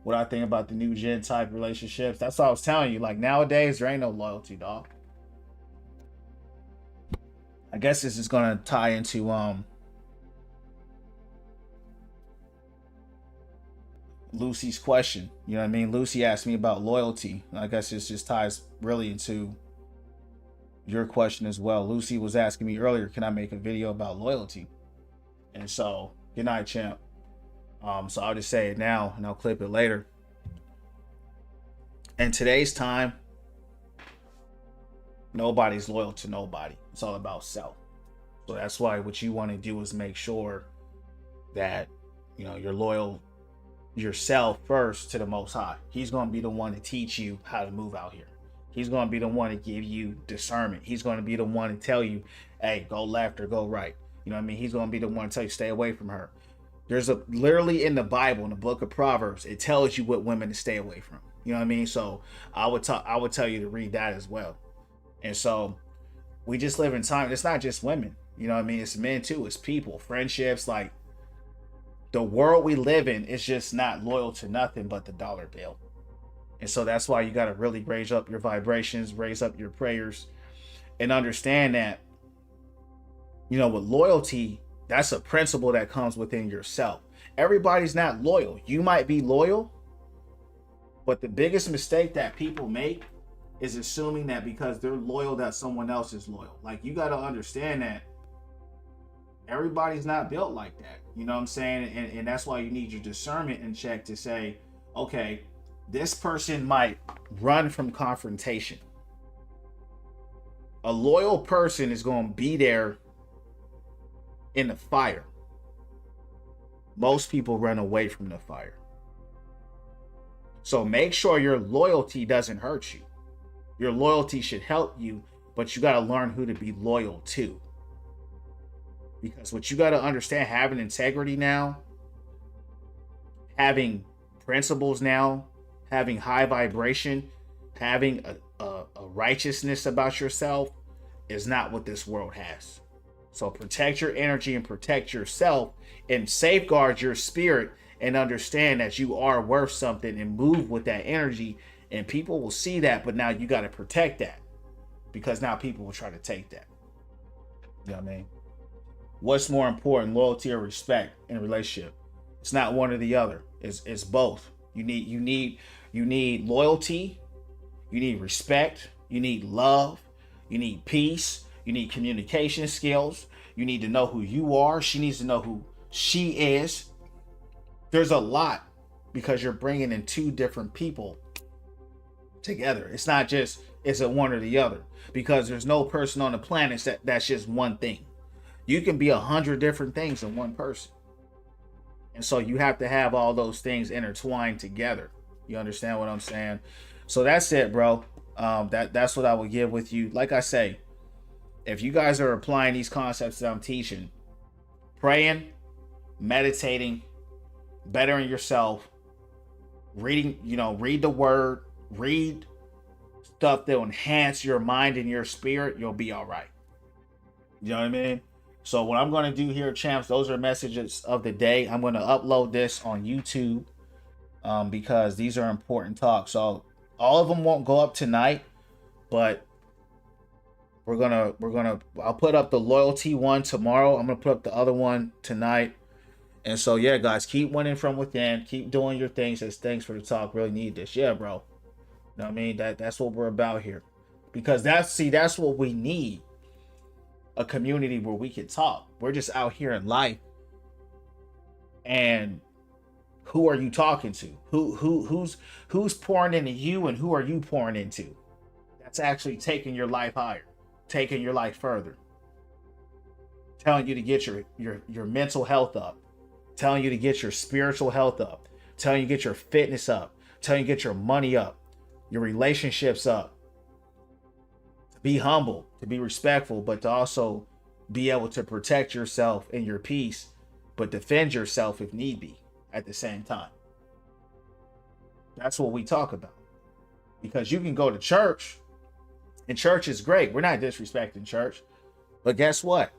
what I think about the new gen type relationships. That's what I was telling you. Like nowadays, there ain't no loyalty, dog. I guess this is gonna tie into Lucy's question. You know what I mean? Lucy asked me about loyalty. I guess this just ties really into your question as well. Lucy was asking me earlier, can I make a video about loyalty? And so, good night, champ. So I'll just say it now and I'll clip it later. In today's time, nobody's loyal to nobody. It's all about self. So that's why what you want to do is make sure that you're loyal yourself first to the Most High. He's going to be the one to teach you how to move out here. He's going to be the one to give you discernment. He's going to be the one to tell you, hey, go left or go right. You know what I mean? He's going to be the one to tell you, stay away from her. There's literally in the Bible, in the book of Proverbs, it tells you what women to stay away from. You know what I mean? So I would tell you to read that as well. And so we just live in time. It's not just women. You know what I mean? It's men too. It's people, friendships. Like the world we live in is just not loyal to nothing but the dollar bill. And so that's why you got to really raise up your vibrations, raise up your prayers, and understand that, with loyalty, that's a principle that comes within yourself. Everybody's not loyal. You might be loyal, but the biggest mistake that people make is assuming that because they're loyal that someone else is loyal. Like, you got to understand that everybody's not built like that. You know what I'm saying? And that's why you need your discernment in check to say, okay, this person might run from confrontation. A loyal person is going to be there in the fire. Most people run away from the fire. So make sure your loyalty doesn't hurt you. Your loyalty should help you, but you got to learn who to be loyal to. Because what you got to understand, having integrity now, having principles now, having high vibration, having a righteousness about yourself is not what this world has. So protect your energy and protect yourself and safeguard your spirit and understand that you are worth something and move with that energy, and people will see that, but now you got to protect that because now people will try to take that. You know what I mean? What's more important, loyalty or respect in a relationship? It's not one or the other. It's both. You need loyalty, you need respect, you need love, you need peace, you need communication skills, you need to know who you are, she needs to know who she is. There's a lot because you're bringing in two different people together. It's not just it's a one or the other, because there's no person on the planet that's just one thing. You can be 100 different things in one person. And so you have to have all those things intertwined together. You understand what I'm saying? So that's it, bro. That's what I would give with you. Like I say, if you guys are applying these concepts that I'm teaching, praying, meditating, bettering yourself, reading, read the word, read stuff that will enhance your mind and your spirit, you'll be all right. You know what I mean? So what I'm going to do here, champs, those are messages of the day. I'm going to upload this on YouTube because these are important talks. So all of them won't go up tonight, but I'll put up the loyalty one tomorrow. I'm going to put up the other one tonight. And so, yeah, guys, keep winning from within. Keep doing your things. As Thanks for the Talk really need this. Yeah, bro. You know what I mean? That's what we're about here. Because that's what we need. A community where we can talk. We're just out here in life. And who are you talking to? Who's pouring into you, and who are you pouring into? That's actually taking your life higher, taking your life further. Telling you to get your mental health up. Telling you to get your spiritual health up, telling you to get your fitness up, telling you to get your money up, your relationships up. To be humble, to be respectful, but to also be able to protect yourself and your peace, but defend yourself if need be at the same time. That's what we talk about. Because you can go to church, and church is great. We're not disrespecting church. But guess what?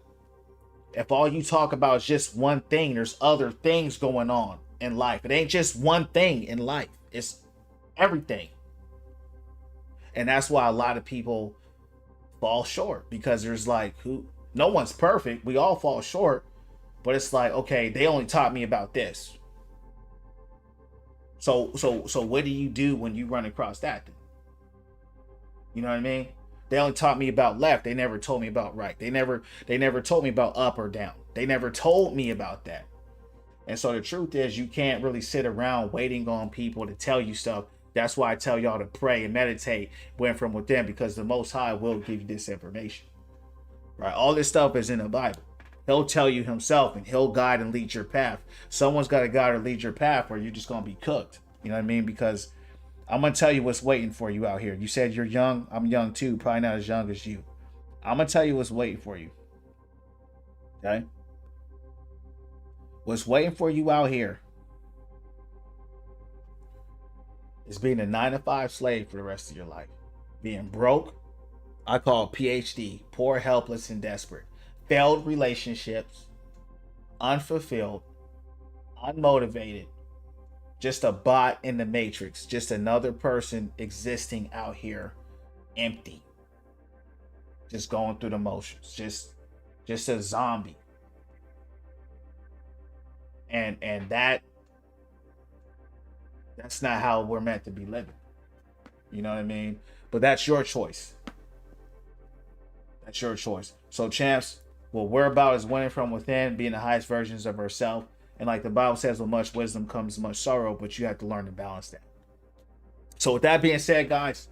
If all you talk about is just one thing, there's other things going on in life. It ain't just one thing in life. It's everything. And that's why a lot of people fall short, because there's like, who, no one's perfect. We all fall short, but it's like, okay, they only taught me about this. So what do you do when you run across that then? You know what I mean? They only taught me about left. They never told me about right. They never told me about up or down. They never told me about that. And so the truth is, you can't really sit around waiting on people to tell you stuff. That's why I tell y'all to pray and meditate when from within, because the Most High will give you this information. Right? All this stuff is in the Bible. He'll tell you himself, and he'll guide and lead your path. Someone's got to guide or lead your path, or you're just going to be cooked. You know what I mean? Because I'm going to tell you what's waiting for you out here. You said you're young. I'm young too. Probably not as young as you. I'm going to tell you what's waiting for you. Okay? What's waiting for you out here is being a 9-to-5 slave for the rest of your life. Being broke. I call it PhD. Poor, helpless, and desperate. Failed relationships. Unfulfilled. Unmotivated. Just a bot in the matrix. Just another person existing out here empty. Just going through the motions. Just a zombie. And that's not how we're meant to be living. You know what I mean? But that's your choice. That's your choice. So champs, what we're about is winning from within, being the highest versions of ourselves. And like the Bible says, with much wisdom comes much sorrow, but you have to learn to balance that. So with that being said, guys,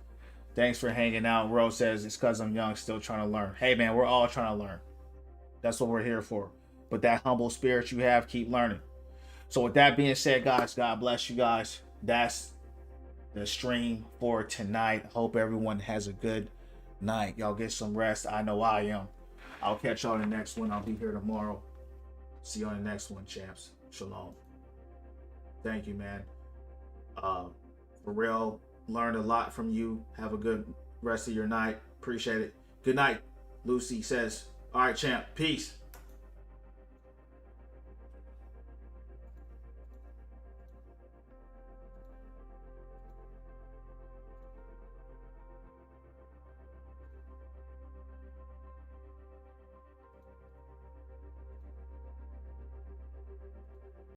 thanks for hanging out. Rose says it's because I'm young, still trying to learn. Hey man, we're all trying to learn. That's what we're here for. But that humble spirit you have, keep learning. So with that being said, guys, God bless you guys. That's the stream for tonight. I hope everyone has a good night. Y'all get some rest. I know I am. I'll catch y'all in the next one. I'll be here tomorrow. See you on the next one, champs. Shalom. Thank you, man. For real, learned a lot from you. Have a good rest of your night. Appreciate it. Good night. Lucy says, all right, champ. Peace.